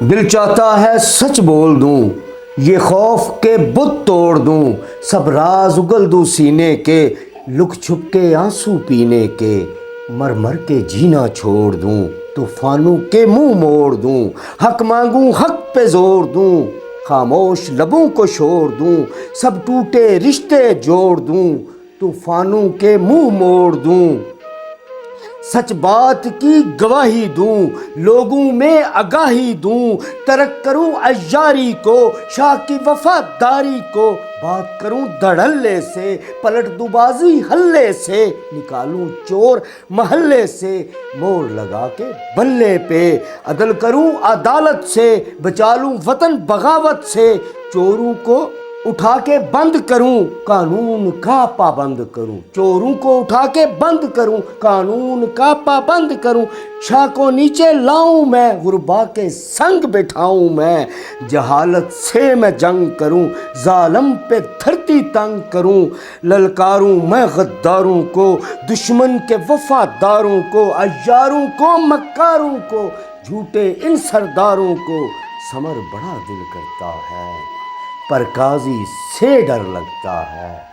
دل چاہتا ہے سچ بول دوں، یہ خوف کے بت توڑ دوں، سب راز اگل دوں سینے کے، لک چھپ کے آنسو پینے کے، مر مر کے جینا چھوڑ دوں، طوفانوں کے منہ موڑ دوں، حق مانگوں حق پہ زور دوں، خاموش لبوں کو شور دوں، سب ٹوٹے رشتے جوڑ دوں، طوفانوں کے منہ موڑ دوں، سچ بات کی گواہی دوں، لوگوں میں آگاہی دوں، ترک کروں عیاری کو، شاہ کی وفاداری کو، بات کروں دھڑلے سے، پلٹ دوں بازی ہلے سے، نکالوں چور محلے سے، موڑ لگا کے بلے پہ، عدل کروں عدالت سے، بچا لوں وطن بغاوت سے، چوروں کو اٹھا کے بند کروں، قانون کا پابند کروں، چوروں کو اٹھا کے بند کروں، قانون کا پابند کروں، شاہ کو نیچے لاؤں میں، غربا کے سنگ بٹھاؤں میں، جہالت سے میں جنگ کروں، ظالم پہ دھرتی تنگ کروں، للکاروں میں غداروں کو، دشمن کے وفاداروں کو، عیاروں کو مکاروں کو، جھوٹے ان سرداروں کو، ثمر بڑا دل کرتا ہے پر قاضی سے ڈر لگتا ہے۔